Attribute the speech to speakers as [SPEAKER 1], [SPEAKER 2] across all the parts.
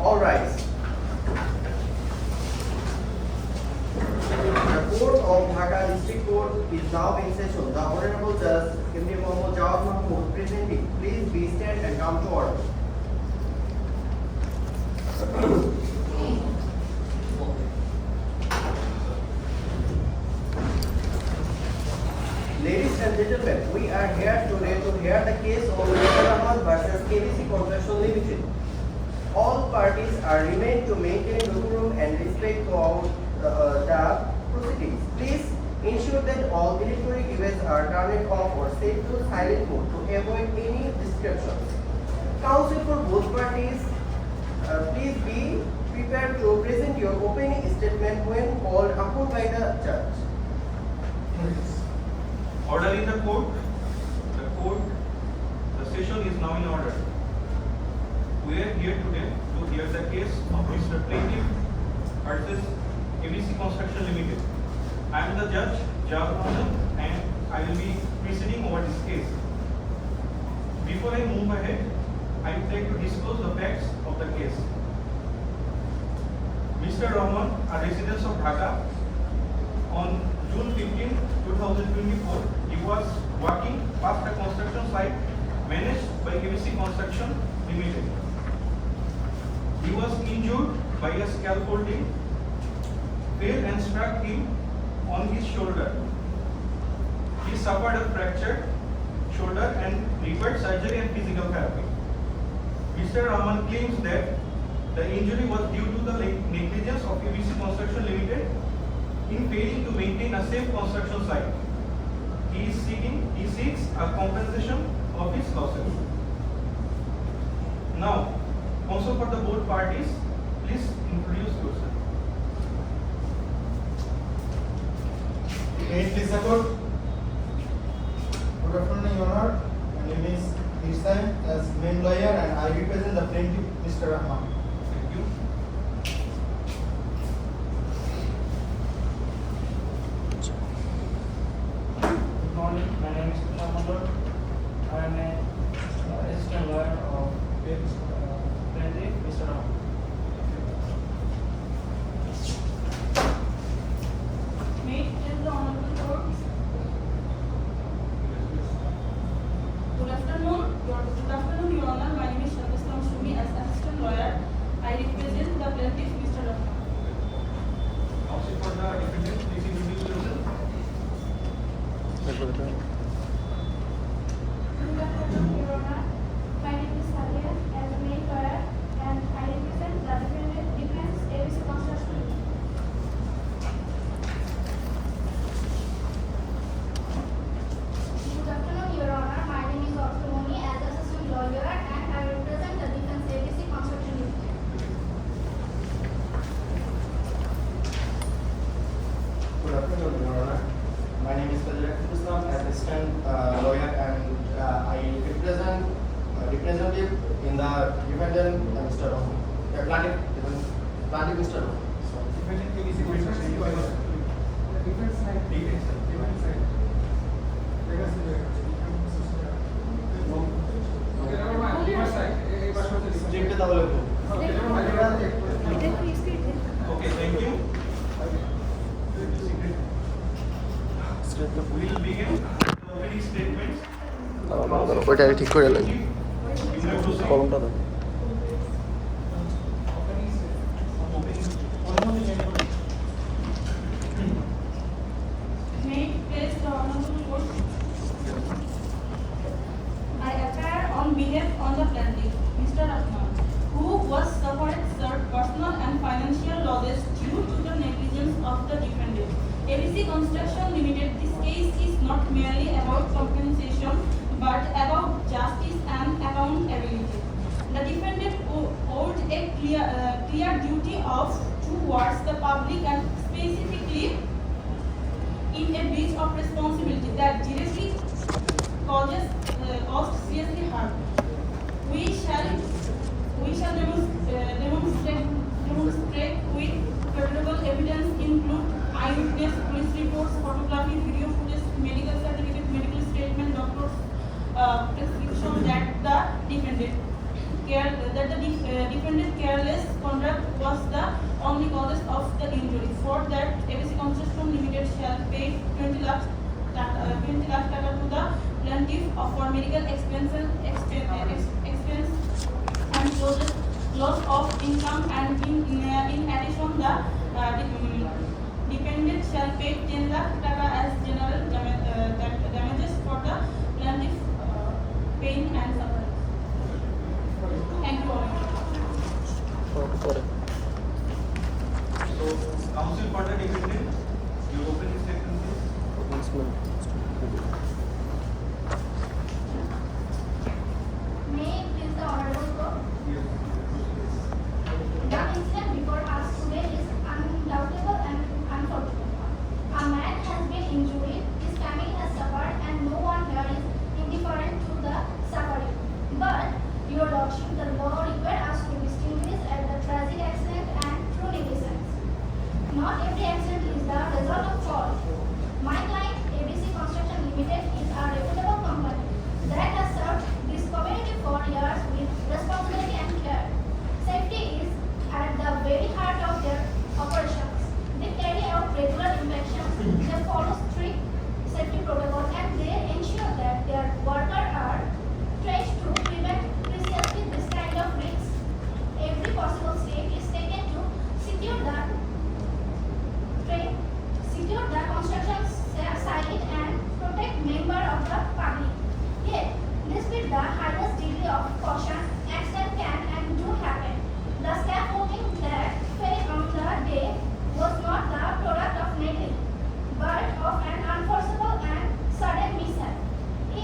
[SPEAKER 1] All rise. The Court of Dhaka District Court is now in session. The Honorable Judge MD Mohammad Jawad Mahmood presenting. Please be stand and come to order. Ladies and gentlemen, we are here today to hear the case of Mr. Rahman versus KBC Construction Limited. All parties are remained to maintain decorum and respect throughout the proceedings. Please ensure that all electronic devices are turned off or set to silent mode to avoid any distractions. Counsel for both parties, please be prepared to present your opening statement when called upon by the judge.
[SPEAKER 2] Order in the court. The session is now in order. We are here today to hear the case of Mr. Plaintiff versus KBC Construction Limited. I am the judge, Jawad Mahmood, and I will be proceeding over this case. Before I move ahead, I would like to disclose the facts of the case. Mr. Rahman, a resident of Dhaka, on June 15, 2024, he was working past a construction site managed by KBC Construction Limited. He was injured by a scaffolding, fell and struck him on his shoulder. He suffered a fractured shoulder and required surgery and physical therapy. Mr. Rahman claims that the injury was due to the negligence of KBC Construction Limited in failing to maintain a safe construction site. He seeks a compensation of his losses. Now, counsel for the both parties, please introduce yourself.
[SPEAKER 3] May it please the court. Good afternoon, Your Honor. My name is Irsan as main lawyer and I represent the plaintiff, Mr. Rahman.
[SPEAKER 2] Thank you.
[SPEAKER 4] Good morning. My name is Kushal Mandal. I am a assistant lawyer of plaintiff, Mr. Rahman.
[SPEAKER 5] May it please the Honorable Court. Good afternoon, Your Honor. My name is Shakislam Shumi as assistant lawyer. I represent the plaintiff, Mr. Rahman.
[SPEAKER 2] Counsel for the defendant, please introduce yourself.
[SPEAKER 5] Good afternoon, Your Honor. My name is Salia as a main lawyer and I represent the defense ABC Construction. Good afternoon, Your Honor. My name is Orthomoni as assistant lawyer and I represent the defense ABC Construction Limited.
[SPEAKER 3] Good afternoon, Your Honor. My name is Fazil Islam as assistant lawyer and I represent representative in the defendant, Mr. Rahman. The plaintiff, Mr. Rahman. Straight to the level.
[SPEAKER 2] Okay, thank you. We will begin the opening statements.
[SPEAKER 6] ওইটা ঠিক করে লাগে
[SPEAKER 2] You may proceed.
[SPEAKER 6] কলমটা দাও
[SPEAKER 5] May it please the Honorable Court. I appear on behalf of the plaintiff, Mr. Rahman, who was suffered personal and financial losses due to the negligence of the defendant. ABC Construction Limited, this case is not merely about compensation but about justice and accountability. The defendant owed a clear duty of towards the public and specifically in a breach of responsibility that directly caused seriously harm. We shall demonstrate with favorable evidence include eyewitness, police reports, photography, video footage, medical certificate, medical statement, doctor's prescription that the defendant defendant careless conduct was the only cause of the injury. For that, ABC Construction Limited shall pay 20 lakh taka to the plaintiff for medical expense and loss of income, and in addition the defendant shall pay 10 lakh taka as general damages for the plaintiff pain and suffering. Thank you all.
[SPEAKER 6] পরে
[SPEAKER 2] So, counsel for the defendant, you open the statement, please.
[SPEAKER 7] May it please the Honorable Court.
[SPEAKER 2] Yes.
[SPEAKER 7] The incident before us today is undoubtable and unfortunate. A man has been injured, his family has suffered, and no one here is indifferent to the suffering. But, Your Lordship, the law requires us to distinguish at the tragic accident and true negligence. Not every accident is the result of fault. My client, ABC Construction Limited, is a reputable company that has served this community for years with responsibility and care. Safety is at the very heart of their operations. They carry out regular inspections, they follow strict safety protocols, and they ensure that their workers are trained to prevent precisely this kind of risks. Every possible step is taken to secure the construction site and protect members of the public. Yet, despite the highest degree of caution, accident can and do happen. The scaffolding that fell on the day was not the product of negligence, but of an unforeseeable and sudden mishap.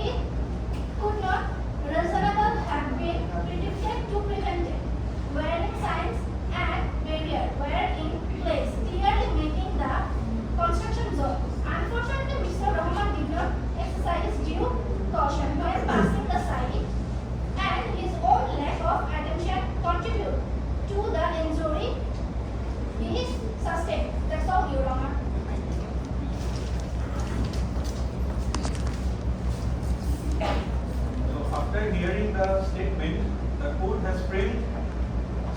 [SPEAKER 7] It could not reasonably have been predicted to prevent it. Warning signs and barriers were in place, clearly making the construction zone. Unfortunately, Mr. Rahman did not exercise due caution when passing the site, and his own lack of attention contributed to the injury he sustained. That's all, Your Honor.
[SPEAKER 2] So, after hearing the statement, the court has framed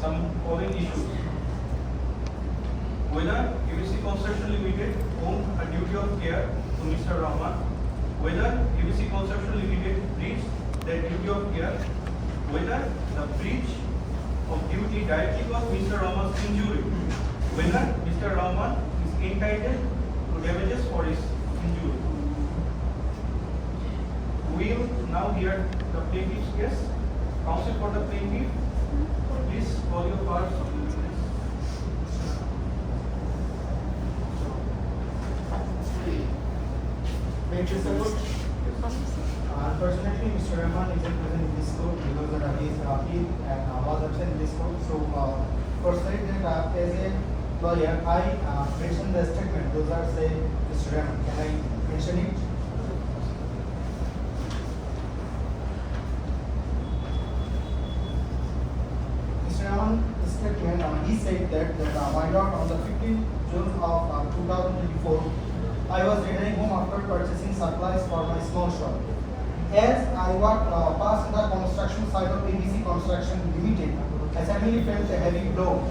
[SPEAKER 2] some following issues. Whether ABC Construction Limited owned a duty of care to Mr. Rahman, whether ABC Construction Limited breached their duty of care, whether the breach of duty directly caused Mr. Rahman's injury, whether Mr. Rahman is entitled to damages for his injury. We will now hear the plaintiff's case. Counsel for the plaintiff, please call your powers of the witness.
[SPEAKER 3] Thank you, sir. Unfortunately, Mr. Rahman isn't present in this court because he is ill and was absent in this court. So, for saying that as a lawyer, I mentioned the statement. Those are say Mr. Rahman. Can I mention it? Mr. Rahman's statement, he said that my lord, on the 15th June of 2024, I was returning home after purchasing supplies for my small shop. As I walked past the construction site of ABC Construction Limited, I suddenly felt a heavy blow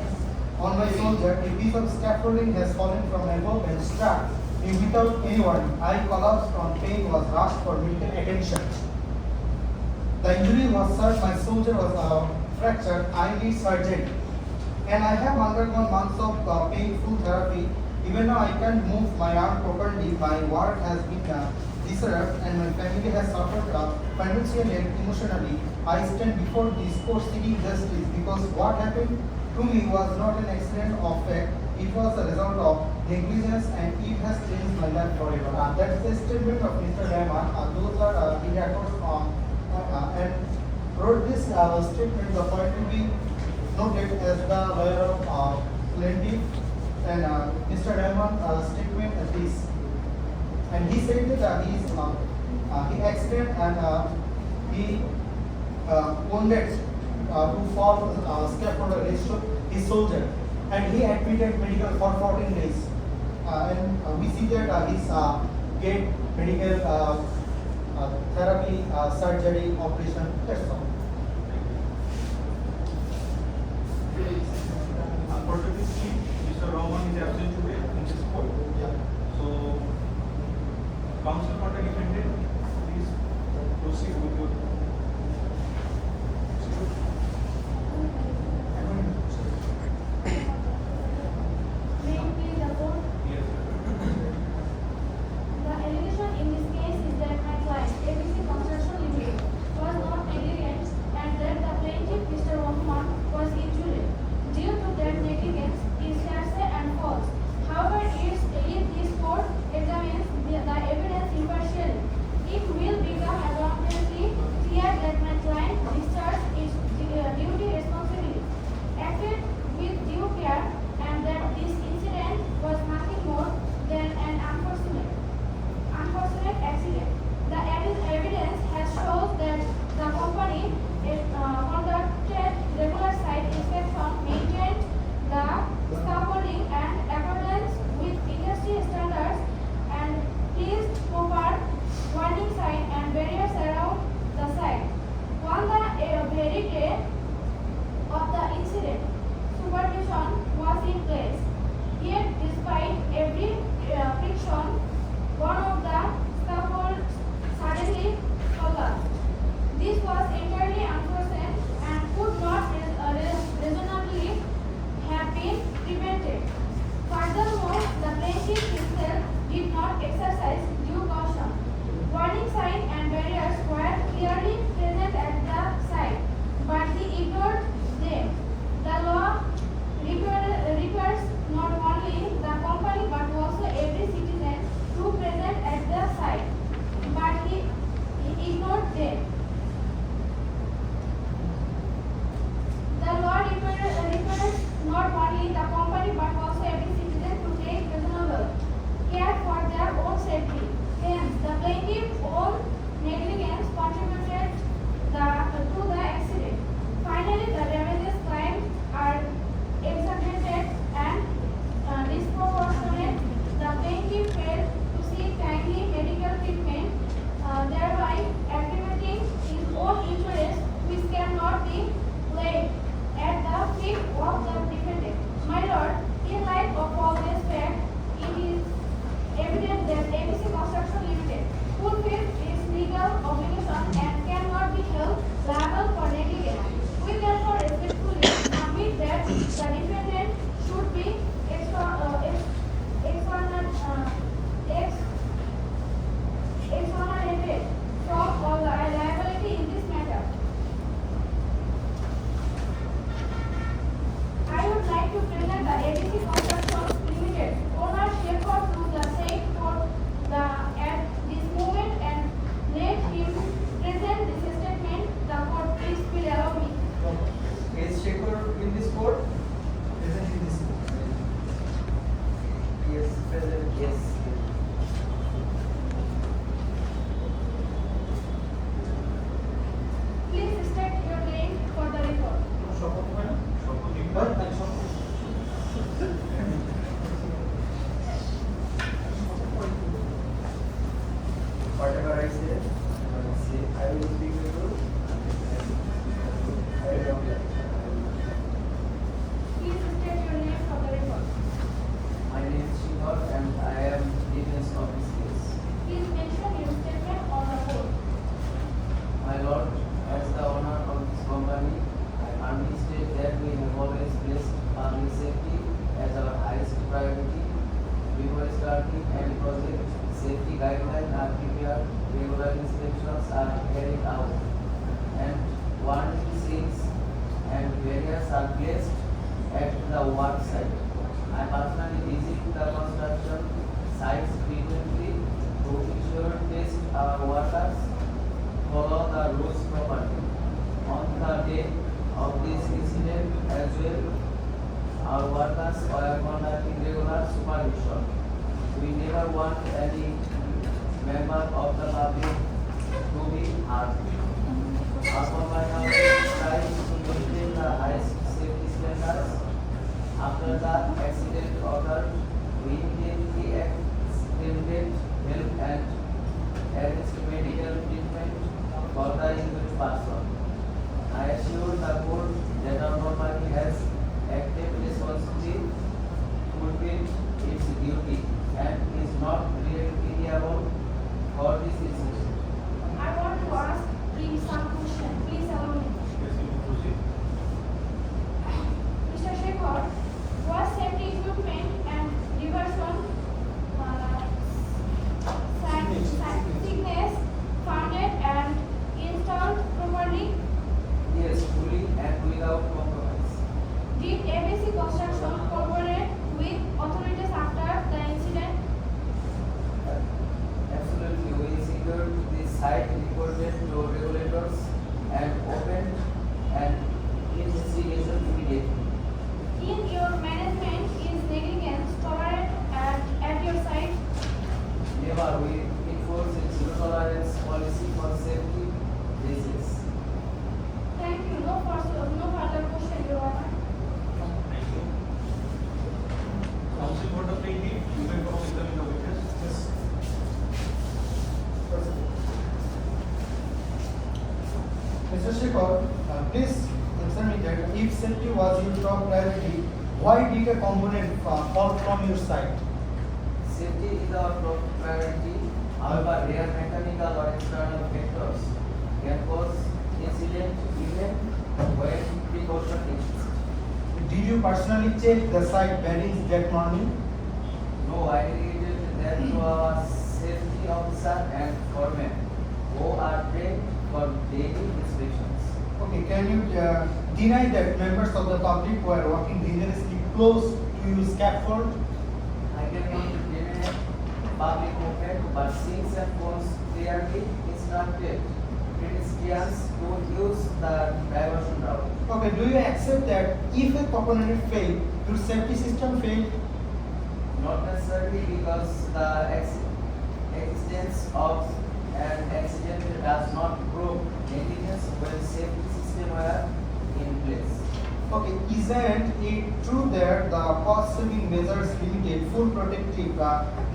[SPEAKER 3] on my shoulder. A piece of scaffolding has fallen from above and struck me without any warning. I collapsed on pain, was rushed for medical attention. The injury was such, my shoulder was fractured. I need surgery, and I have undergone months of painful therapy. Even now, I can't move my arm properly. My work has been disrupted, and my family has suffered financially and emotionally. I stand before this court seeking justice because what happened to me was not an accident of fact. It was a result of negligence, and it has changed my life forever. That's the statement of Mr. Rahman. Those are the records and wrote this statement. The point will be noted as the lawyer of plaintiff. And Mr. Rahman's statement is this, and he said that he accident and he wounded to fall scaffold his shoulder, and he admitted medical for 14 days. And we see that he's get medical therapy, surgery, operation. That's all.
[SPEAKER 7] day of the incident, supervision was in place. Yet, despite every friction, one of the scaffolds suddenly collapsed. This was entirely unforeseen and could not reasonably have been prevented. Furthermore, the plaintiff himself did not exercise due caution. Warning signs and barriers were clearly present at the site, but he ignored them. The law requires not only the company but also every citizen to present at the site, but he ignored them. The law requires not only the company but also every citizen to take reasonable care for their own safety. Hence, the plaintiff's own negligence contributed to the accident. Finally, the damages claimed are exaggerated and disproportionate. The plaintiff failed to seek timely medical treatment, thereby aggravating his own injuries, which cannot be laid at the feet of the defendant. My lord, in light of all this fact, it is evident that ABC Construction Limited fulfilled its legal obligation and cannot be held liable for negligence. We therefore respectfully submit that the defendant should be exonerated from all liability in this matter. I would like to present the ABC Construction Limited ownership through the said for at this moment and let him present this statement. The court please will allow me.
[SPEAKER 1] Is Shekhar in this court?
[SPEAKER 3] Present in this court.
[SPEAKER 1] Yes, present, yes.
[SPEAKER 7] Please state your name for the record.
[SPEAKER 2] শপথ হয় না? শপথ নিতে
[SPEAKER 1] Whatever I say, I will speak the truth. I will not lie.
[SPEAKER 7] Please state your name for the record.
[SPEAKER 8] My name is Shikhar and I am defense of this case.
[SPEAKER 7] Please mention your statement on the board.
[SPEAKER 8] My lord, as the owner of this company, I humbly state that we have always placed public safety as our highest priority. Before starting any project, safety guidelines are prepared, regular inspections are carried out, and warning signs and barriers are placed at the work site. I personally visit the construction sites frequently to ensure test our workers follow the rules properly. On the day of this incident as well, our workers were conducting regular supervision. We never want any member of the public to be harmed. Our company tries to maintain the highest safety standards. After the accident occurred, we immediately extended help and arranged medical treatment for the injured person. I assure the court that our company has acted responsibly, fulfilled its duty, and is not liable for this incident.
[SPEAKER 7] I want to ask him some question. Please allow me.
[SPEAKER 9] please answer me that if safety was your top priority, why did a component fall from your side?
[SPEAKER 8] Safety is our top priority. However, rare mechanical or external factors can cause incident even when precaution exists.
[SPEAKER 9] Did you personally check the site bearings that morning?
[SPEAKER 8] No, I delegated that to our safety officer and foremen who are trained for daily inspections.
[SPEAKER 9] Okay, can you deny that members of the public were walking dangerously close to your scaffold?
[SPEAKER 8] I cannot deny public movement, but since and phones clearly instructed pedestrians to use the diversion route.
[SPEAKER 9] Okay, do you accept that if a component failed, your safety system failed?
[SPEAKER 8] Not necessarily, because the existence of an accident does not prove negligence when safety system were in place.
[SPEAKER 9] Okay, isn't it true that the cost-saving measures limited full protective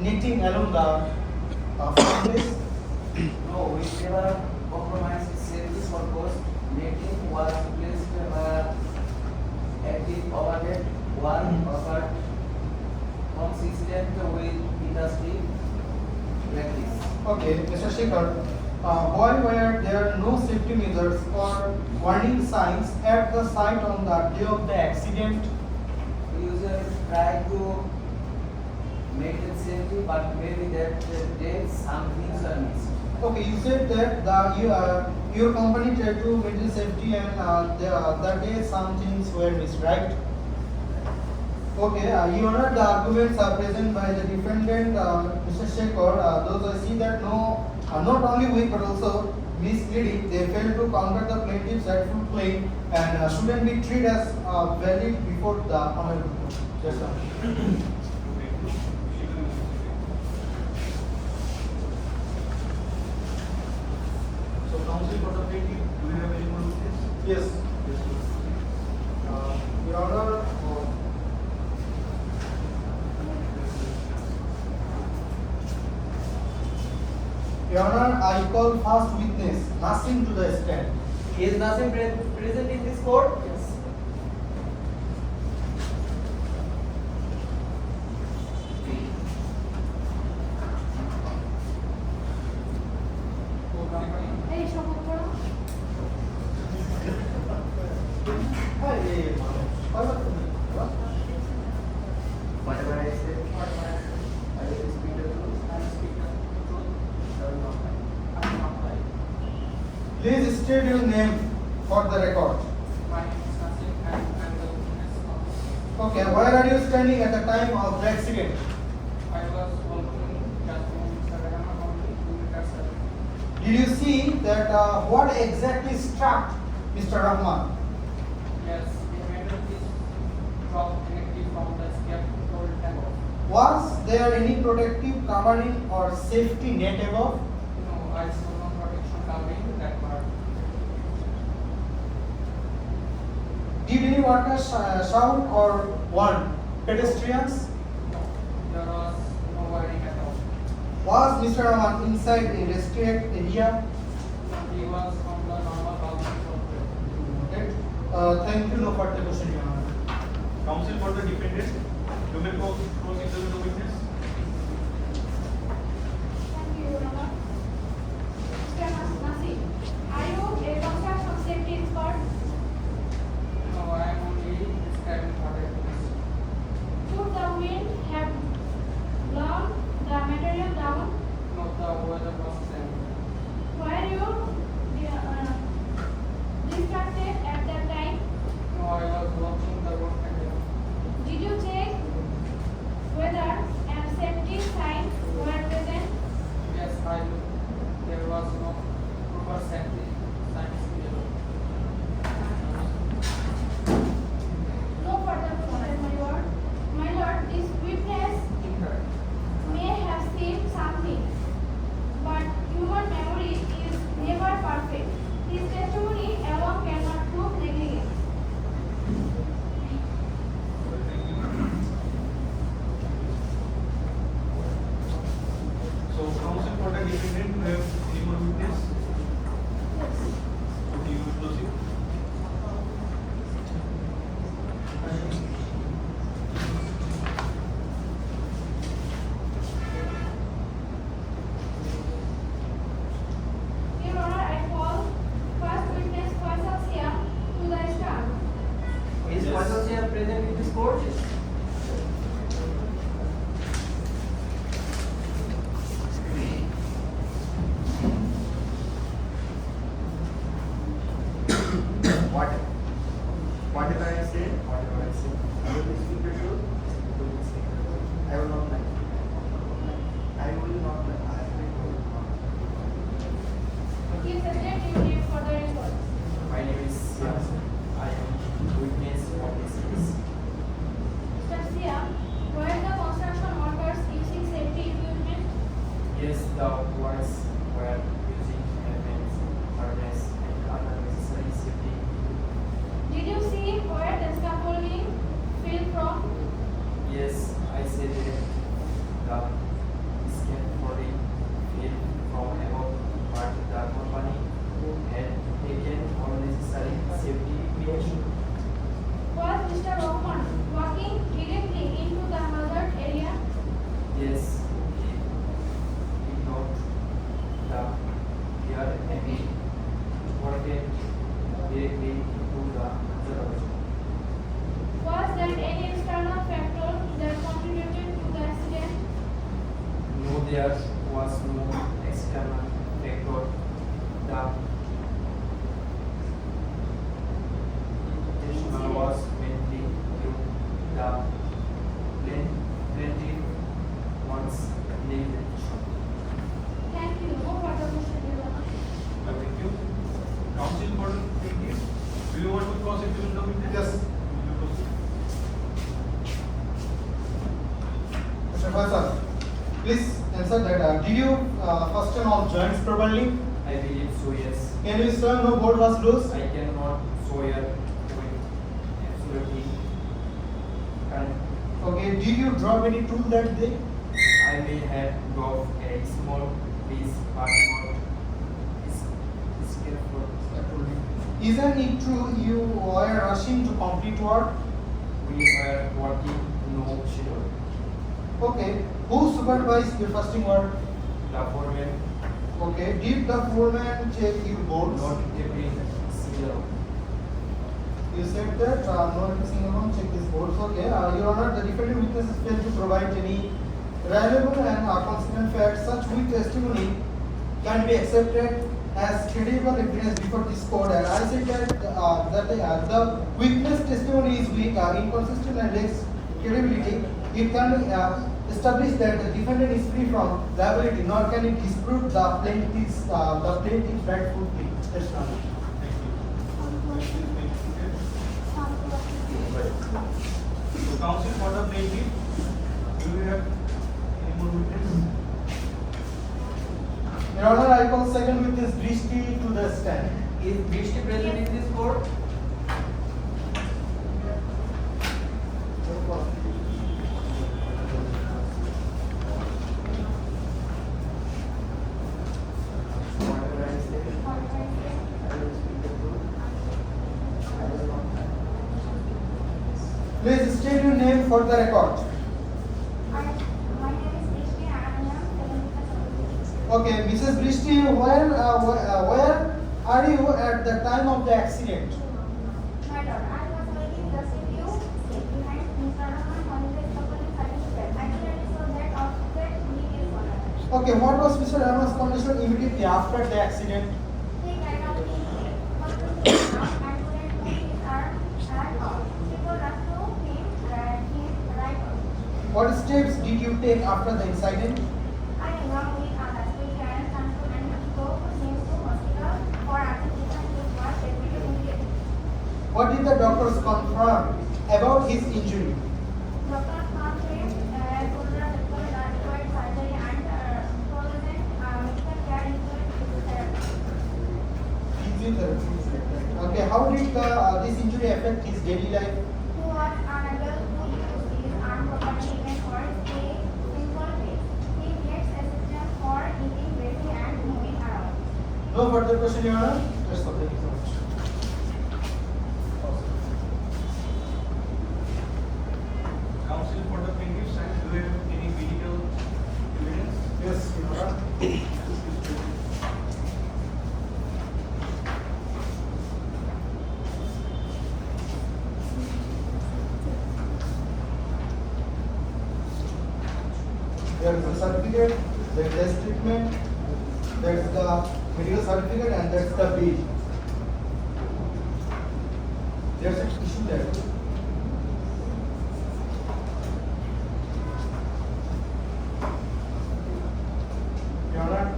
[SPEAKER 9] netting along the footways?
[SPEAKER 8] No, we never compromised safety for cost. Netting was placed active overhead work offered consistent with industry practice.
[SPEAKER 9] Okay, Mr. Shekhar, why were there no safety measures or warning signs at the site on the day of the accident?
[SPEAKER 8] We usually try to maintain safety, but maybe that day some things are missed.
[SPEAKER 9] Okay, you said that your company tried to maintain safety and that day some things were missed, right? Okay, Your Honor, the arguments are present by the defendant, Mr. Shekhar. Those I see that not only weak but also misleading. They failed to counter the plaintiff's rightful claim and shouldn't be treated as valid before the honorable court. Yes, sir.
[SPEAKER 2] So, counsel for the plaintiff, do you have any more witness?
[SPEAKER 9] Yes.
[SPEAKER 2] Yes, please.
[SPEAKER 9] Your Honor, Your Honor, I call first witness Nasim to the stand.
[SPEAKER 1] Is Nasim present in this court?
[SPEAKER 9] Yes.
[SPEAKER 7] এই শপথ করো।
[SPEAKER 1] Whatever I say, I will speak the truth. I will speak the truth. Shall not lie. I will not lie.
[SPEAKER 9] Please state your name for the record.
[SPEAKER 4] My name is Nasim and I am the witness of.
[SPEAKER 9] Okay, where are you standing at the time of the accident?
[SPEAKER 4] I was working just in Sagarama County, 2 meters away.
[SPEAKER 9] Did you see that what exactly struck Mr. Rahman?
[SPEAKER 4] Yes, we made this drop directly from the scaffold above.
[SPEAKER 9] Was there any protective covering or safety net above?
[SPEAKER 4] No, I saw no protection covering that part.
[SPEAKER 9] Did any workers shout or warn pedestrians?
[SPEAKER 4] No, there was no wiring at all.
[SPEAKER 9] Was Mr. Rahman inside a restricted area?
[SPEAKER 4] He was on the normal government software.
[SPEAKER 9] Okay. Thank you. No further question, Your Honor.
[SPEAKER 2] Counsel for the defendant, you may proceed to the witness.
[SPEAKER 7] Thank you, Your Honor. Mr. Nasim, are you a construction safety expert?
[SPEAKER 4] No, I am only describing what I witnessed.
[SPEAKER 7] Should the wind have blown the material down?
[SPEAKER 4] No, the weather was same.
[SPEAKER 7] Were you distracted at that time?
[SPEAKER 4] No, I was watching the road camera.
[SPEAKER 7] Did you check whether an
[SPEAKER 3] Whatever I say,
[SPEAKER 1] You will speak the truth.
[SPEAKER 3] I will not lie.
[SPEAKER 1] I will not lie.
[SPEAKER 7] Please state your name for the record.
[SPEAKER 3] My name is Siam. I am witness of this case.
[SPEAKER 7] Mr. Sia, were the construction workers using safety equipment?
[SPEAKER 3] Yes, the workers were using helmets, harness, and other necessary safety.
[SPEAKER 7] Did you see where the scaffolding fell from?
[SPEAKER 3] Yes, I said that the scaffolding fell from above, but the company had taken all necessary safety precautions.
[SPEAKER 7] Was Mr. Rahman walking directly into the hazard area?
[SPEAKER 3] Yes, he ignored the fear and he walked directly into the hazard.
[SPEAKER 7] Was there any external factor that contributed to the accident?
[SPEAKER 3] No, there was no external factor. The intention was mainly due the plaintiff once negligence.
[SPEAKER 7] Thank you. No further question, Your Honor.
[SPEAKER 2] Thank you. Counsel for the plaintiff. Do you want to cross-examine the witness?
[SPEAKER 9] Yes.
[SPEAKER 2] You proceed.
[SPEAKER 9] Mr. Faisal, please answer that. Did you fasten all joints properly?
[SPEAKER 3] I believe so, yes.
[SPEAKER 9] Can you swear no bolt was loose?
[SPEAKER 3] I cannot swear with absolutely correct.
[SPEAKER 9] Okay. Did you drop any tool that day?
[SPEAKER 3] I may have dropped a small piece, but not skillful.
[SPEAKER 9] Isn't it true you were rushing to complete work?
[SPEAKER 3] We were working no schedule.
[SPEAKER 9] Okay. Who supervised your fasting work?
[SPEAKER 3] The foreman
[SPEAKER 9] Okay. Did the foreman check your bolts?
[SPEAKER 3] not every single.
[SPEAKER 9] You said that not every single one check his bolts. Okay. Your Honor, the defendant witnesses failed to provide any reliable and consistent facts. Such weak testimony can be accepted as credible evidence before this court. And I said that the witness testimony is weak, inconsistent, and lacks credibility. It can establish that the defendant is free from liability, nor can it disprove the plaintiff's rightful claim. That's not it.
[SPEAKER 2] So, counsel for the plaintiff. Do you have any more witness?
[SPEAKER 9] Your Honor, I call second witness Drishti to the stand.
[SPEAKER 1] Is Drishti present in this court? Whatever I say, I will speak the truth. I will not lie.
[SPEAKER 9] Please state your name for the record.
[SPEAKER 7] My name is Krishna and I am 7th.
[SPEAKER 9] Okay, Mrs. Drishti, where are you at the time of the accident?
[SPEAKER 7] My daughter, I was waiting just a few steps behind Mr. Rahman on the scaffolding service step. Actually, so that after he is one.
[SPEAKER 9] Okay, what was Mr. Rahman's condition immediately after the accident?
[SPEAKER 7] He cannot be hospitalized and couldn't move his arm at all. People rushed to him right away.
[SPEAKER 9] What steps did you take after the incident?
[SPEAKER 7] I along with others, we can transport and go him to hospital for application to was admitted immediately.
[SPEAKER 9] What did the doctors confirm about his injury?
[SPEAKER 7] Dr. Khan said, shoulder required surgery and frozen medical care included physiotherapy.
[SPEAKER 9] Physiotherapy. Okay, how did this injury affect his daily life?
[SPEAKER 7] He was unable to use his arm properly even for a simple days. He needs assistance for eating, breathing and moving around.
[SPEAKER 9] No further question, Your Honor. That's all. Thank you so much.
[SPEAKER 2] Counsel for the plaintiff side. Do you have any medical evidence?
[SPEAKER 9] Yes, Your Honor. There is a certificate, there is test treatment, there is the medical certificate, and that's the bill. there's an issue there. Your Honor.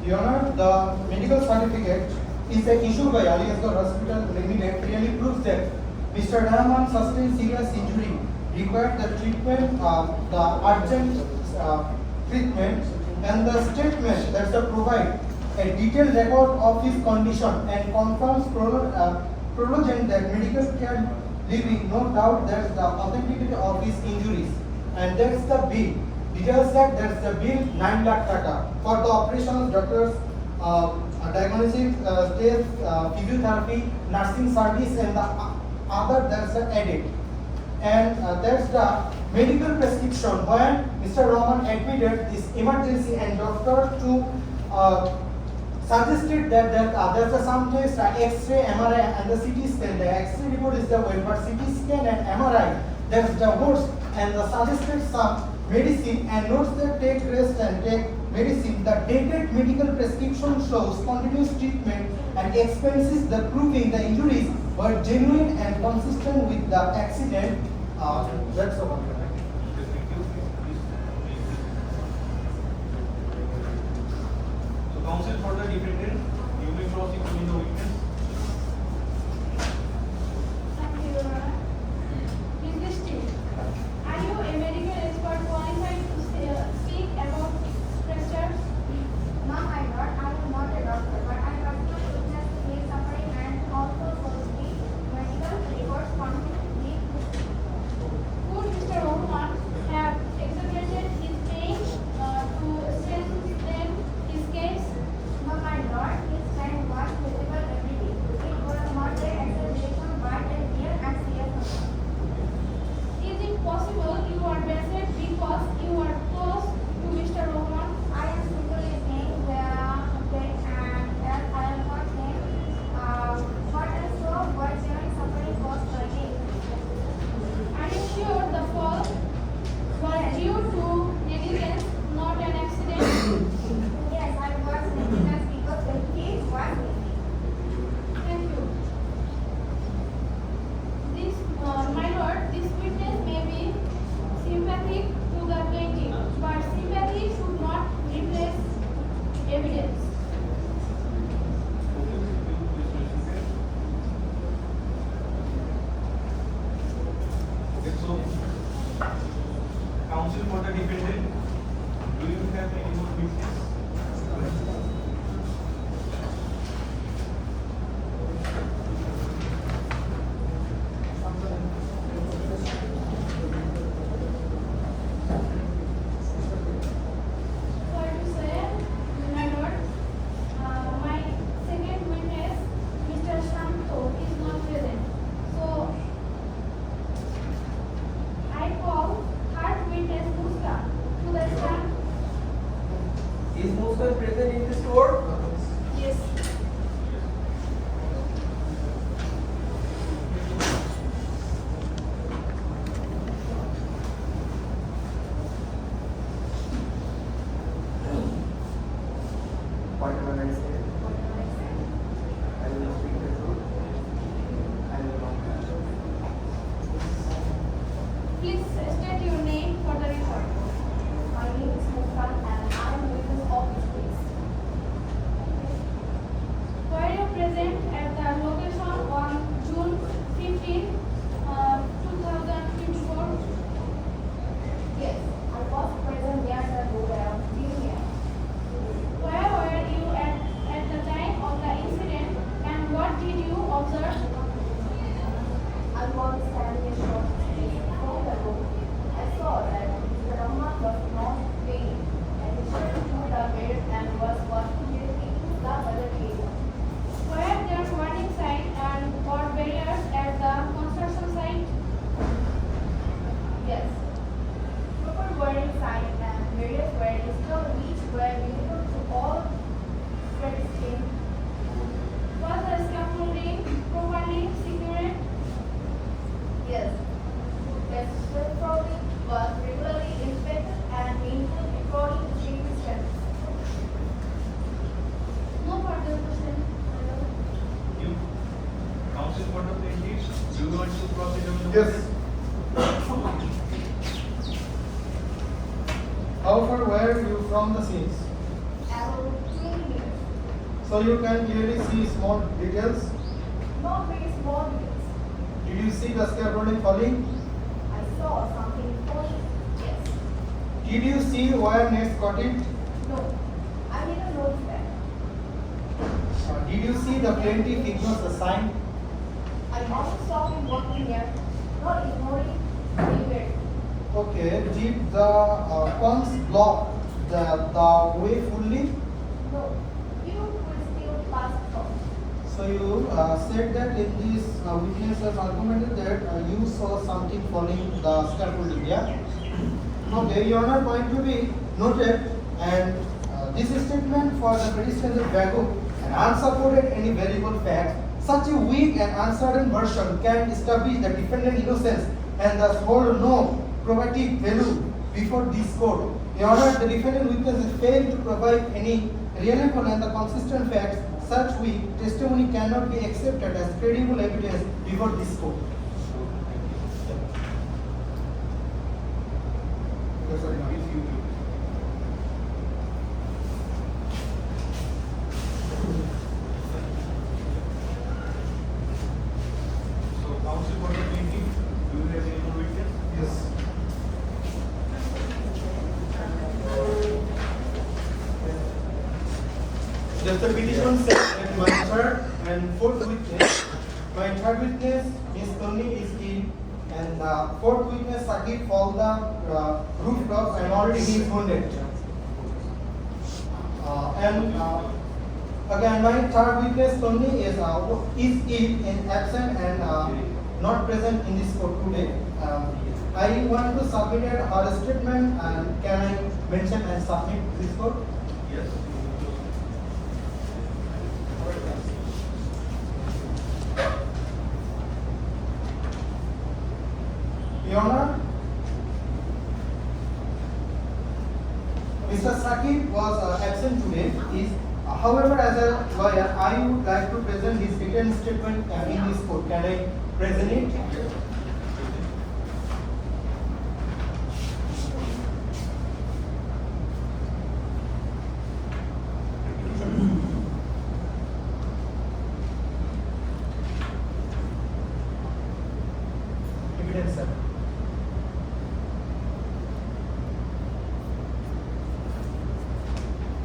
[SPEAKER 9] Your Honor, the medical certificate is issued by Aliasgar Hospital Limited clearly proves that Mr. Rahman sustained serious injury, required the treatment, the urgent treatment, and the statement that the provide a detailed record of his condition and confirms prolonged that medical care leaving no doubt that's the authenticity of his injuries, and that's the bill. Details that that's the bill 9 lakh taka for the operations, doctors, diagnostic stage, physiotherapy, nursing service, and the other that's the added. And that's the medical prescription when Mr. Rahman admitted this emergency and doctor to suggested that there's some test, X-ray, MRI, and the CT scan. The X-ray report is the way, but CT scan and MRI, that's the worst, and the suggested some medicine and notes that take rest and take medicine. The dated medical prescription shows continuous treatment and expenses the proving the injuries were genuine and consistent with the accident. That's all.
[SPEAKER 2] So counsel for the defendant, you may proceed to the witness.
[SPEAKER 7] Thank you, Your Honor. Please state, are you a medical expert qualified to speak about fractures? No, my lord, I am not a doctor, but I personally witnessed his suffering and also sourced the medical records confidently. Could Mr. Rahman have exaggerated his pain to strengthen his case? No, my lord, his pain was visible every day. It was not an exaggeration but a real and serious concern. Is it possible you are blessed because you are close to Mr. Rahman? I am simply saying that and as I am not saying what I saw what genuine suffering was causing. Are you sure the fall was due to negligence, not an accident? Yes, I was negligence because the case was missing. Thank you. This, my lord, this witness may be sympathetic to the plaintiff, but sympathy should not replace evidence.
[SPEAKER 2] Okay, so counsel for the defendant, do you have any more witness?
[SPEAKER 7] Sorry to say, my lord, my second witness, Mr. Shanto, is not present. So, I call third witness Muska to the stand.
[SPEAKER 1] Is Muska present in this court?
[SPEAKER 7] Yes.
[SPEAKER 1] Whatever I say, I will speak the truth. I will not lie.
[SPEAKER 7] Please state your name for the record. My name is Muska and I am witness of this case. Were you present at the location on June 15, 2024? Yes, I was present near the road around Junior. Where were you at the time of the incident and what did you observe? I was standing a short distance from the road. I saw that Mr. Rahman was not paying attention to the bed and was patrolling was regularly inspected and maintained according to safety standards. No further question.
[SPEAKER 2] You, counsel for the plaintiffs, do you want to cross-examine?
[SPEAKER 9] Yes. How far were you from the scenes?
[SPEAKER 7] About 20 minutes.
[SPEAKER 9] So you can clearly see small details.
[SPEAKER 7] Not very small details.
[SPEAKER 9] Did you see the scaffolding falling?
[SPEAKER 7] I saw something falling. Yes.
[SPEAKER 9] Did you see wire nets caught it?
[SPEAKER 7] No. I didn't notice that.
[SPEAKER 9] Did you see the plaintiff ignores the sign?
[SPEAKER 7] I only saw him walking here, not ignoring anywhere.
[SPEAKER 9] Okay. Did the pumps block the way fully?
[SPEAKER 7] No. You will still pass through.
[SPEAKER 9] So you said that in this witness has argumented that you saw something falling the scaffolding, yeah? Okay, your honor, point to be noted, and this statement for the petitioner Bago and unsupported any variable fact, such a weak and uncertain version can establish the defendant innocence and thus hold no probative value before this court. Your honor, the defendant witness has failed to provide any reliable and the consistent facts. Such weak testimony cannot be accepted as credible evidence before this court. Yes, sir.
[SPEAKER 2] So, counsel for the plaintiff, do you have any more witness?
[SPEAKER 9] Yes. Just the petition said that my third and fourth witness, my third witness, Ms. Tony, is ill, and fourth witness, Sakib, fall the rooftop and already he is wounded. Again, my third witness, Tony, is ill and absent and not present in this court today. I want to submit her statement, and can I mention and submit this court?
[SPEAKER 2] Yes.
[SPEAKER 9] Your Honor, Mr. Sakib was absent today. However, as a lawyer, I would like to present his written statement in this court. Can I present it? Evidence, sir.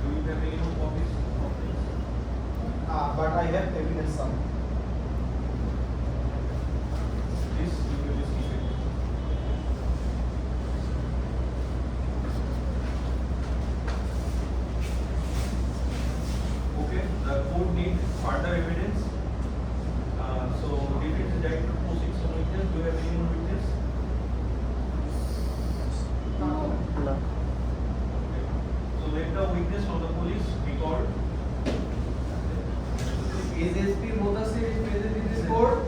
[SPEAKER 2] Do you have any more copies of this?
[SPEAKER 9] But I have evidence, sir.
[SPEAKER 2] This you will receive it. Okay, the court needs further evidence. So, defense director proceeds on witness. Do you have any more witness?
[SPEAKER 6] No.
[SPEAKER 2] Okay. So, let the witness from the police be called.
[SPEAKER 1] Is SP Mudassir is present in this court?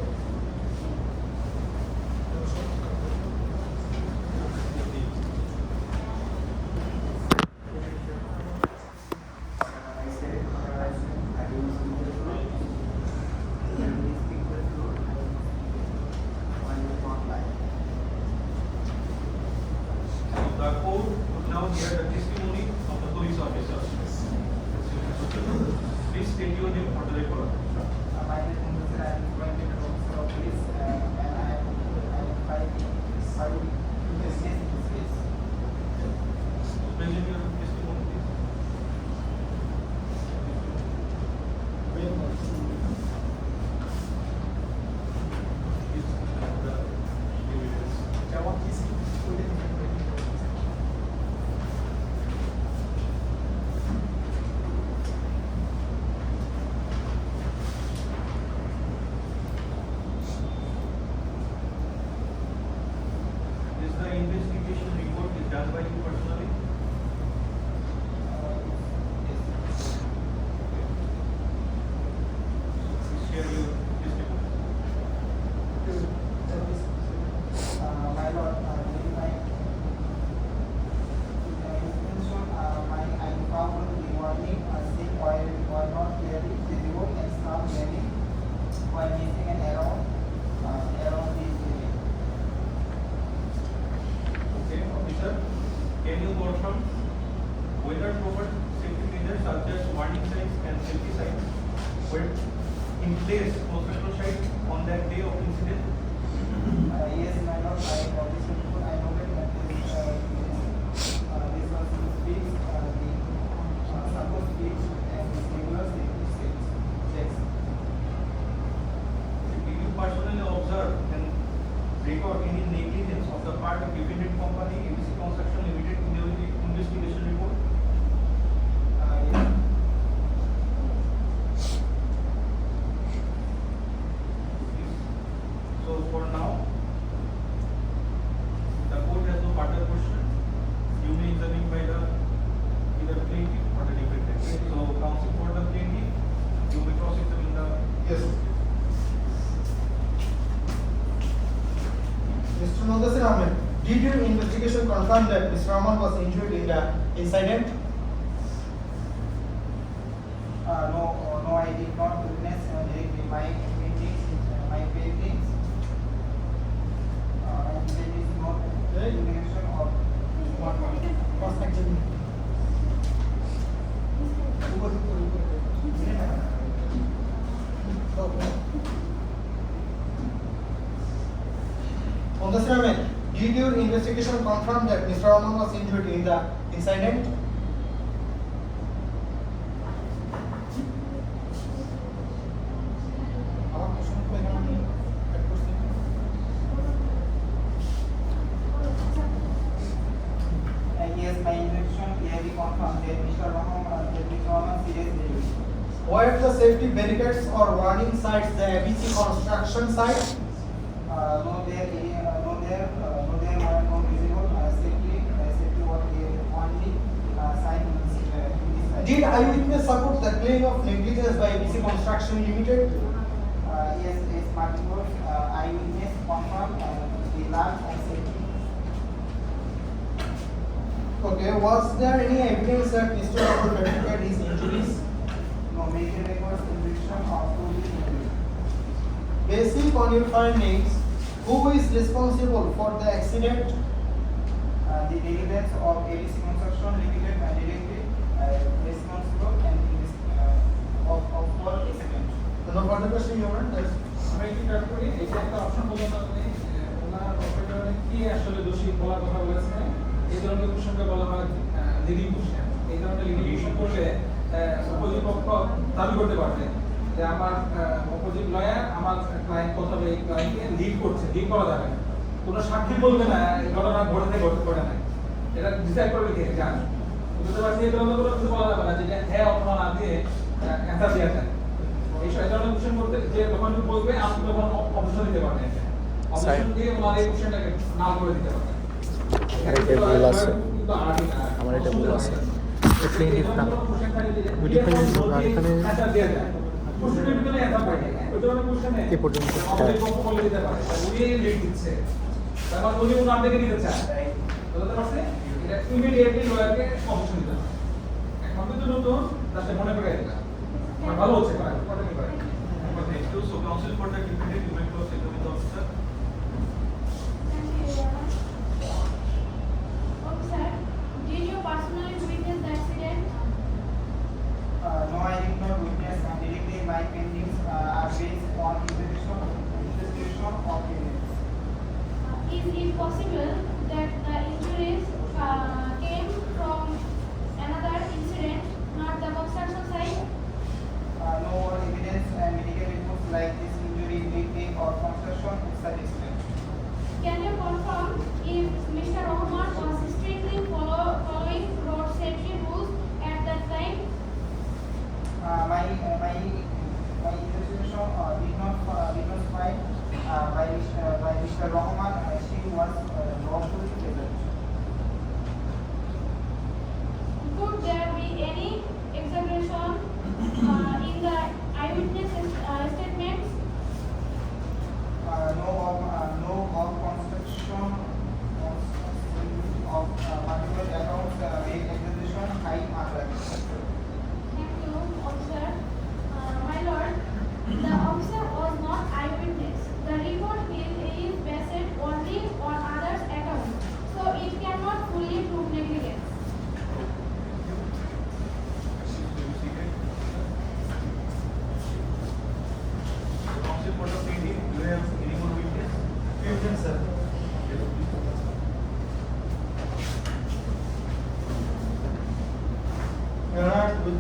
[SPEAKER 1] I said, I will speak the truth. Can we speak the truth? I will not lie.
[SPEAKER 2] So, the court would now hear the testimony of the police officer. Please state your name for the record.
[SPEAKER 10] My name is Mudassir. I am appointed officer of police, and I am fighting to this case.
[SPEAKER 2] Present your testimony, please. Please, the evidence. Is the investigation report is done by you personally? Please share your testimony.
[SPEAKER 10] My lord,
[SPEAKER 2] were in place construction site on that day of incident?
[SPEAKER 10] Yes, my lord, I obviously I know that this was fixed, the supposed fixed and regular safety checks.
[SPEAKER 2] Did you personally observe and record any negligence of the part of defendant company ABC Construction Limited in the investigation report?
[SPEAKER 10] Yes.
[SPEAKER 2] So for now, the court has no further question. You may examine by the either plaintiff or the defendant. So counsel for the plaintiff, you may cross-examine the.
[SPEAKER 9] Yes. Mr. Mudassir Ahmed, did your investigation confirm that Mr. Rahman was injured in the incident?
[SPEAKER 10] No, I did not witness directly my paintings, and there is no indication of
[SPEAKER 9] Cross examine. Mudassir Ahmed, did your investigation confirm that Mr. Rahman was injured in the incident?
[SPEAKER 10] yes, my investigation clearly confirmed that Mr. Rahman seriously injured.
[SPEAKER 9] Were the safety barricades or warning signs the ABC construction site?
[SPEAKER 10] No, there were no visible safety was only sign in this
[SPEAKER 9] Did eyewitness support the claim of negligence by ABC Construction Limited?
[SPEAKER 10] Yes, multiple eyewitness confirmed the lack of safety.
[SPEAKER 9] Okay, was there any evidence that Mr. Rahman verified his injuries?
[SPEAKER 10] No major records conviction of two injuries.
[SPEAKER 9] Based on your findings, who is responsible for the accident?
[SPEAKER 10] The diligence of ABC Construction Limited and directly responsible and of for accident.
[SPEAKER 9] No further question, Your Honor. That's
[SPEAKER 11] আমরা একটু কাট করি এটা একটা option বলতে আপনি ওনার operator কি আসলে দোষী বলার কথা বলেছেন এই ধরনের কোশ্চেনকে বলা হয় লিডিং কোশ্চেন এই ধরনের লিডিং কোশ্চেন করলে অপোজিট পক্ষ দাবি করতে পারবে যে আমার অপোজিট লয়ার আমার ক্লায়েন্ট অথবা এই ক্লায়েন্টকে লিড করছে লিড করা যাবে না কোনো সাক্ষী বলবে না এই ঘটনা ঘটে না এটা ডিসাইড করবে কে জান বুঝতে পারছি এই ধরনের কোনো কিছু বলা যাবে না যেটা হ্যাঁ অথবা না দিয়ে অ্যান্সার দেওয়া যায় এই ধরনের কোশ্চেন করতে যে যখন বলবে আপনি তখন অপশন দিতে পারবেন অপশন দিয়ে ওনার এই কোশ্চেনটাকে নাল করে দিতে পারবেন
[SPEAKER 6] এটা ভুল আছে আমার এটা ভুল আছে প্লেইনিফ না ডিফেন্ডেন্ট না এখানে এ পর্যন্ত
[SPEAKER 11] উনি লিড দিচ্ছে তারপর উনি ওনার দিকে নিতে চায় বুঝতে পারছেন এটা ইমিডিয়েটলি লয়ারকে অপশন দিতে হবে এখন তো নতুন তাতে মনে করে দিলাম ভালো হচ্ছে ভাই কন্টিনিউ করেন
[SPEAKER 2] Thank you. So counsel for the defendant, you may cross-examine the officer.
[SPEAKER 7] Okay, sir. Did you personally witness the accident?
[SPEAKER 10] No, I did not witness directly. My paintings are based on investigation of evidence.
[SPEAKER 7] Is it possible that the injuries came from another incident, not the construction site?
[SPEAKER 10] No evidence and medical reports like this injury, breaking or construction is satisfied.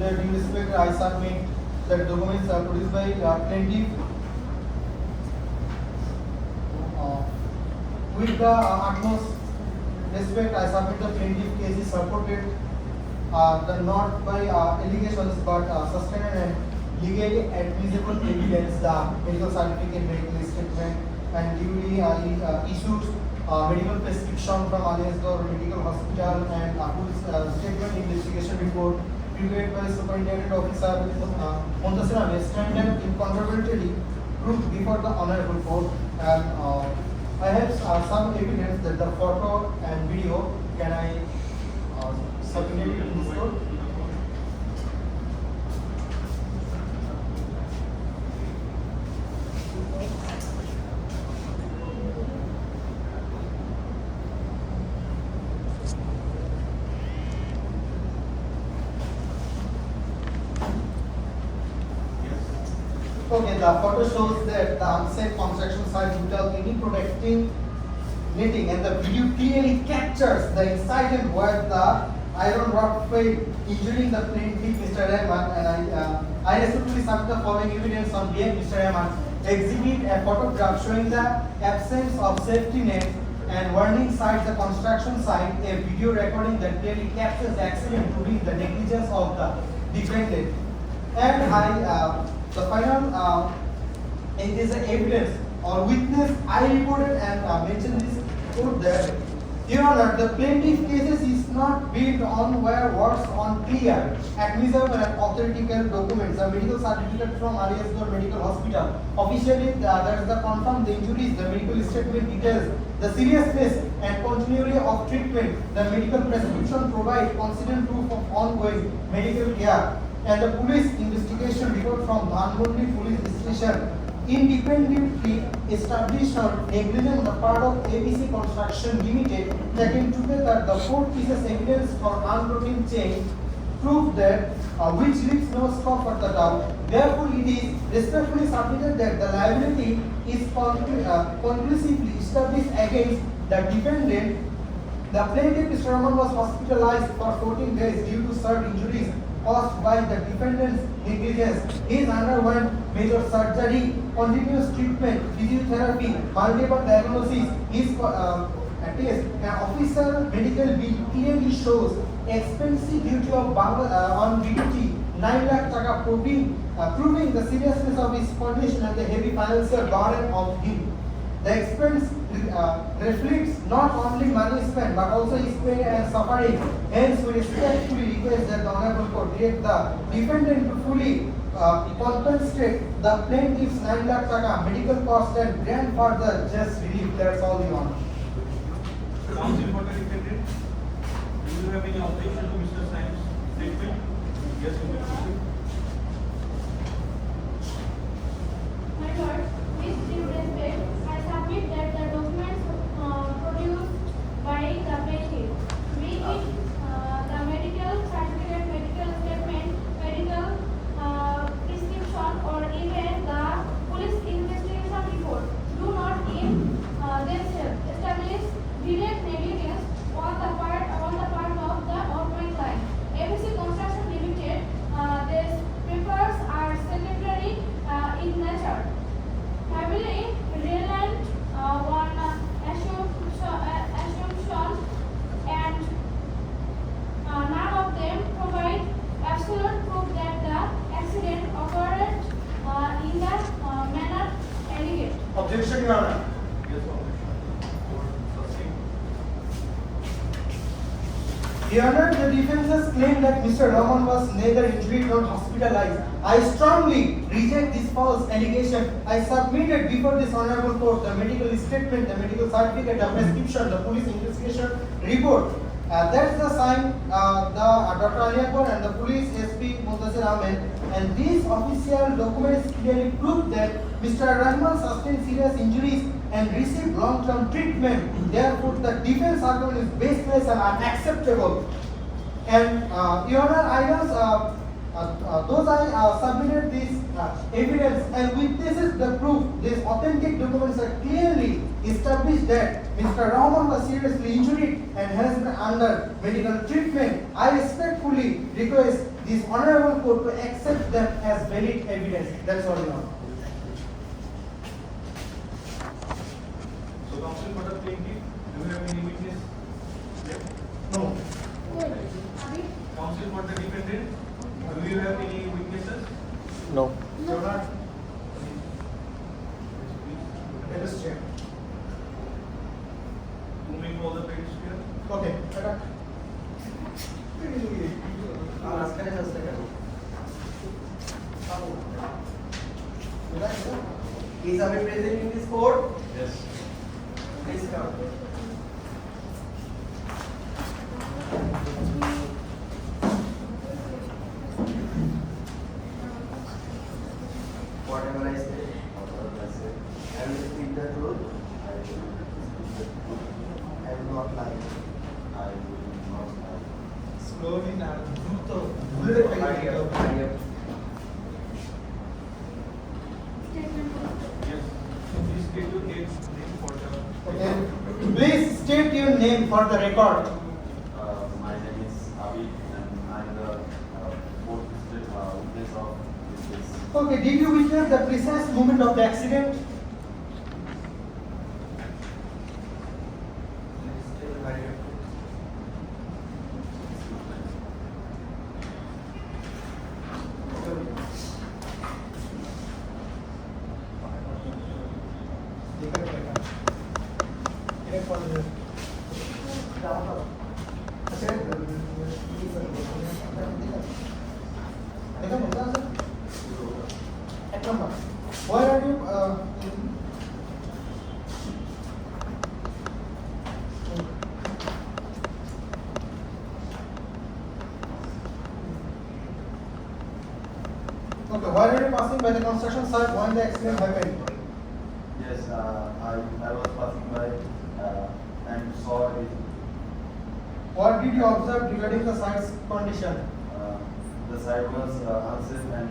[SPEAKER 9] the due respect, I submit the documents produced by plaintiff. With the utmost respect, I submit the plaintiff case is supported not by allegations but sustained and legally admissible evidence, the medical certificate, medical statement, and duly issued medical prescription from Aliasgar Medical Hospital and full statement investigation report prepared by Superintendent Officer Montasir Ahmed stand incontrovertibly proved before the Honorable Court. And I have some evidence that the photo and video, can I submit it in this court? Okay, the photo shows that the unsafe construction site without any protecting netting, and the video clearly captures the incident where the iron rod failed, injuring the plaintiff, Mr. Rahman. And I respectfully submit the following evidence on behalf of Mr. Rahman. Exhibit a photograph showing the absence of safety net and warning signs the construction site. A video recording that clearly captures the accident, proving the negligence of the defendant. And the final, it is an evidence or witness I reported and mentioned this court that, Your Honor, the plaintiff cases is not built on where works on clear, admissible and authentical documents. A medical certificate from Aliasgar Medical Hospital. Officially, there is the confirmed the injuries, the medical statement details, the seriousness and continuity of treatment, the medical prescription provide consistent proof of ongoing medical care, and the police investigation report from Dhanmondi Police Station independently established on negligence on the part of ABC Construction Limited, taken together the four pieces evidence for unbroken chain prove that which leaves no scope for the doubt. Therefore, it is respectfully submitted that the liability is conclusively established against the defendant. The plaintiff, Mr. Rahman, was hospitalized for 14 days due to severe injuries caused by the defendant's negligence. He is underwent major surgery, continuous treatment, physiotherapy, multiple diagnosis. His test an official medical bill clearly shows expensive duty of on duty 9 lakh taka, proving the seriousness of his condition and the heavy financial burden of him. The expense reflects not only money spent but also his pain and suffering. Hence, we respectfully request that the Honorable Court direct the defendant to fully compensate the plaintiff's 9 lakh taka medical cost and grant further just relief. That's all, Your Honor.
[SPEAKER 2] Counsel for the defendant, do you have any objection to Mr. Sain's statement? Yes, you may proceed.
[SPEAKER 7] My lord, with due respect, I submit that the documents produced by the plaintiff, be it the medical certificate, medical statement, medical prescription, or even the police investigation report, do not in themselves establish direct negligence on the part of the outgoing client. ABC Construction Limited, these papers are secondary in nature, heavily reliant on assumptions, and none of them provide absolute proof that the accident occurred in the manner alleged.
[SPEAKER 9] Objection, Your Honor.
[SPEAKER 2] Yes, objection. Sustained.
[SPEAKER 9] Your Honor, the defense's claim that Mr. Rahman was neither injured nor hospitalized. I strongly reject this false allegation. I submitted before this Honorable Court the medical statement, the medical certificate, the prescription, the police investigation report. That's the sign, Dr. Aliakbar and the police SP Montasir Ahmed. And these official documents clearly prove that Mr. Rahman sustained serious injuries and received long-term treatment. Therefore, the defense argument is baseless and unacceptable. And Your Honor, I was those I submitted this evidence and witnesses the proof these authentic documents are clearly established that Mr. Rahman was seriously injured and has been under medical treatment. I respectfully request this honorable court to accept them as valid evidence. That's all, Your Honor.
[SPEAKER 2] So counsel for the plaintiff, do you have any witness?
[SPEAKER 9] No.
[SPEAKER 2] Counsel for the defendant, do you have any witnesses?
[SPEAKER 6] No.
[SPEAKER 9] Your Honor. Let us check.
[SPEAKER 2] Moving all the papers here.
[SPEAKER 9] Okay.
[SPEAKER 1] মাঝখানে আসতে কেন? Is Ami present in this court?
[SPEAKER 2] Yes.
[SPEAKER 1] Please come. Whatever I say, I will speak the truth. I will not lie.
[SPEAKER 9] Slowly now.
[SPEAKER 2] Yes. Please state your name for the.
[SPEAKER 9] Okay. Please state your name for the record.
[SPEAKER 12] My name is Avi and I'm the fourth witness of this case.
[SPEAKER 9] Okay, did you witness the precise moment of the accident? Why are you okay, why are you passing by the construction site when the accident happened?
[SPEAKER 12] Yes, I was passing by and saw it.
[SPEAKER 9] What did you observe regarding the site's condition?
[SPEAKER 12] The site was unsafe and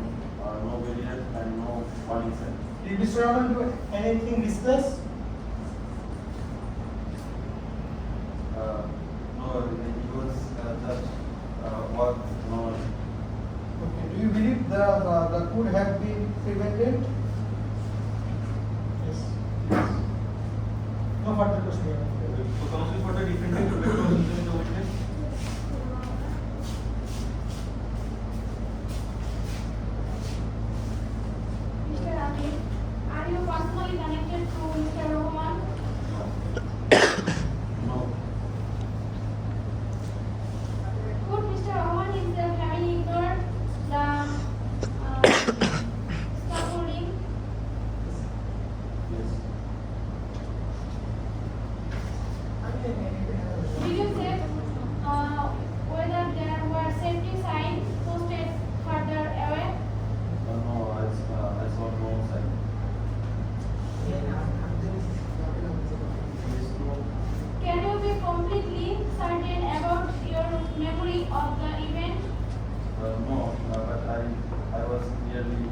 [SPEAKER 12] no barrier and no warning sign.
[SPEAKER 9] Did Mr. Rahman do anything riskless?
[SPEAKER 12] No, it was just what no.
[SPEAKER 9] Okay. Do you believe the could have been prevented? Yes. No further question.
[SPEAKER 2] So counsel for the defendant, would like to present the witness.
[SPEAKER 7] Mr. Ravi, are you personally connected to Mr. Rahman?
[SPEAKER 12] No.
[SPEAKER 7] Could Mr. Rahman himself have ignored the scaffolding?
[SPEAKER 12] Yes.
[SPEAKER 7] Did you check whether there were safety signs posted further away?
[SPEAKER 12] No, I saw no sign.
[SPEAKER 7] Can you be completely certain about your memory of the event?
[SPEAKER 12] No, but I was nearly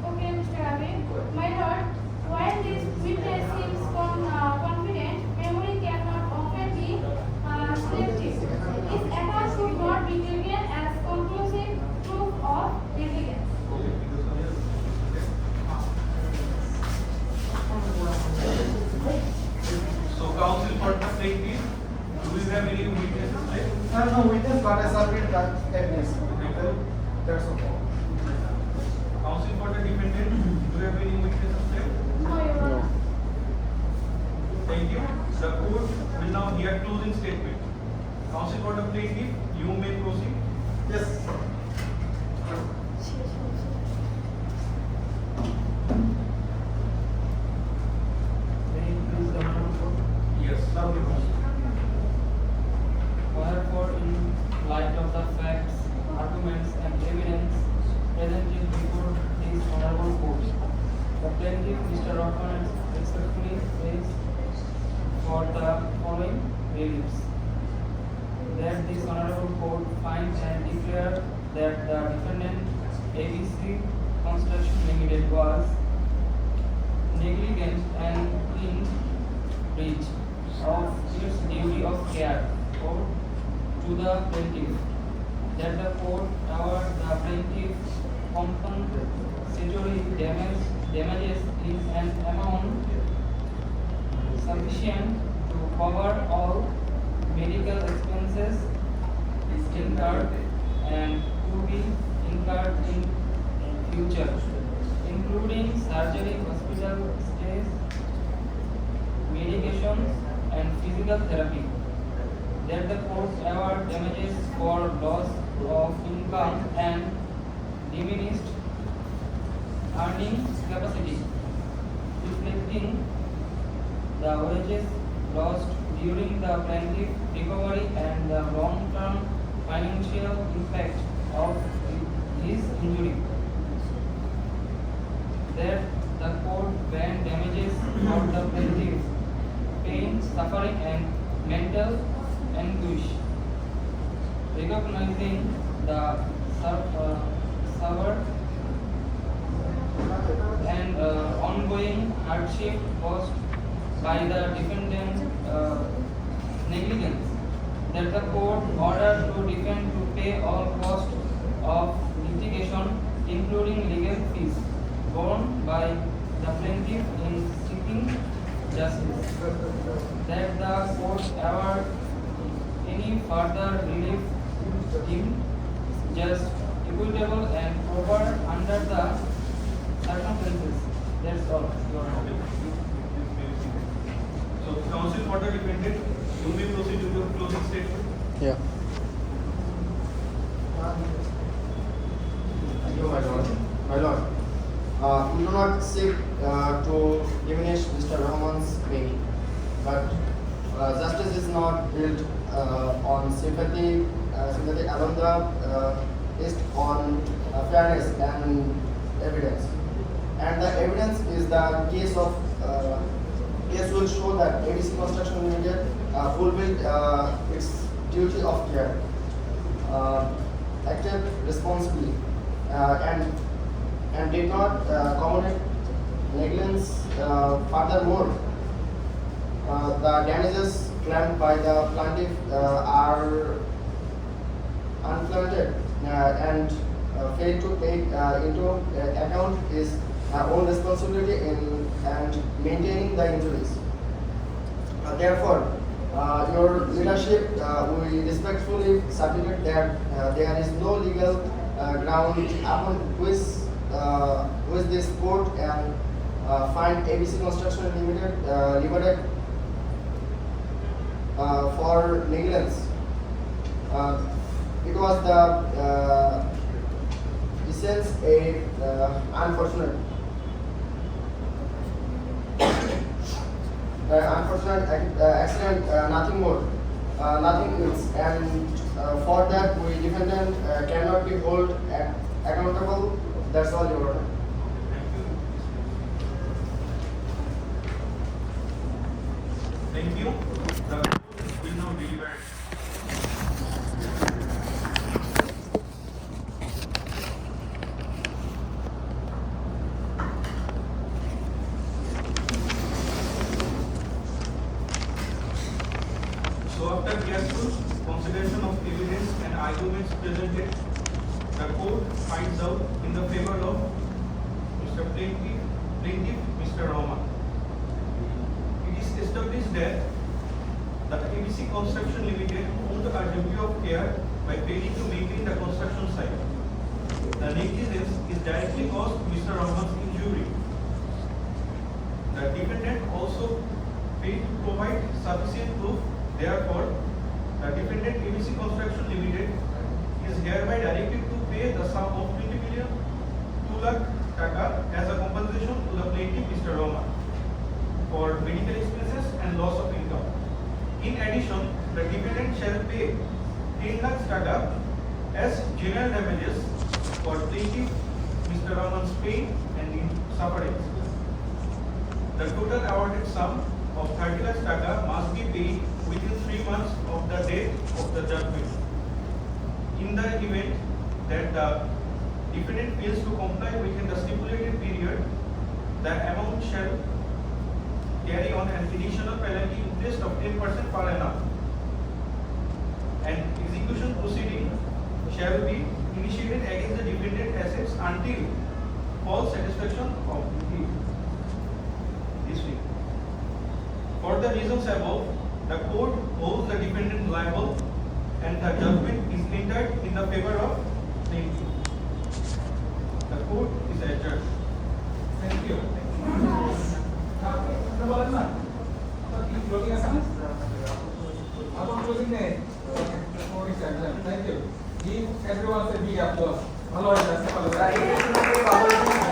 [SPEAKER 7] Okay, Mr. Ravi. My lord, while this witness seems confident, memory cannot often be selective. His account should not be taken as conclusive proof of negligence.
[SPEAKER 2] So counsel for the plaintiff, do you have any witnesses left?
[SPEAKER 9] No witness, but I submitted that evidence. That's all.
[SPEAKER 2] Counsel for the defendant, do you have any witnesses left?
[SPEAKER 7] No, Your Honor.
[SPEAKER 2] Thank you. The court will now hear closing statement. Counsel for the plaintiff, you may proceed.
[SPEAKER 9] Yes.
[SPEAKER 4] May it please the Honorable Court.
[SPEAKER 2] Yes.
[SPEAKER 4] Wherefore, in light of the facts, arguments, and evidence presented before this honorable court, the plaintiff, Mr. Rahman, respectfully begs for the following reliefs. find and declare that the defendant ABC Construction Limited was negligent and in breach of its duty of care or to the plaintiff, that the court award the plaintiff compensatory damages in an amount sufficient to cover all medical expenses incurred and to be incurred in future, including surgery, hospital stays, medications, and physical therapy. That the court award damages for loss of income and diminished earning capacity, reflecting the wages lost during the plaintiff recovery and the long-term financial impact of his injury. That the court grant damages for the plaintiff pain, suffering, and mental anguish, recognizing the suffered and ongoing hardship caused by the defendant's negligence, that the court ordered to defend to pay all costs of litigation, including legal fees, borne by the plaintiff in seeking justice, that the court award any further relief deemed just, equitable, and proper under the circumstances. That's all, Your Honor.
[SPEAKER 2] So, counsel for the defendant, you may proceed with your closing statement.
[SPEAKER 6] Yeah.
[SPEAKER 3] Thank you, my lord. My lord, we do not seek to diminish Mr. Rahman's pain, but justice is not built on sympathy alone, based on fairness and evidence. And the evidence is the case will show that ABC Construction Limited fulfilled its duty of care, acted responsibly, and did not commit negligence. Furthermore, the damages claimed by the plaintiff are unfounded and fail to take into account his own responsibility in and maintaining the injuries. Therefore, your leadership, we respectfully submit that there is no legal ground upon which this court can find ABC Construction Limited for negligence. It was the essence unfortunate accident, nothing more, nothing else, and for that we defendant cannot be held accountable. That's all, Your Honor.
[SPEAKER 2] Thank you. The court will now deliberate. So after careful consideration of evidence and arguments presented, the court finds out in the favor of Mr. Plaintiff Mr. Rahman. It is established that the ABC Construction Limited owned a duty of care by failing to maintain the construction site. The negligence is directly caused Mr. Rahman's injury. The defendant also failed to provide sufficient proof. Therefore, the defendant ABC Construction Limited is hereby directed to pay the sum of 2 lakh taka as a compensation to the plaintiff Mr. Rahman for medical expenses and loss of income. In addition, the defendant shall pay 10 lakh taka as general damages for plaintiff Mr. Rahman's pain and sufferings. The total awarded sum of 30 lakh taka must be paid within 3 months of the date of the judgment. in the event that the defendant fails to comply within the stipulated period, the amount shall carry on an additional penalty interest of 10% per annum, and execution proceeding shall be initiated against the defendant assets until full satisfaction of this week. For the reasons above, the court holds the defendant liable and the judgment is entered in the favor of plaintiff. The court is adjourned.
[SPEAKER 11] Thank you. আপনি বলেন না আপনার কি closing আছে না আপনার closing নেই okay sir thank you give everyone a big applause ভালো হয়েছে আজকে ভালো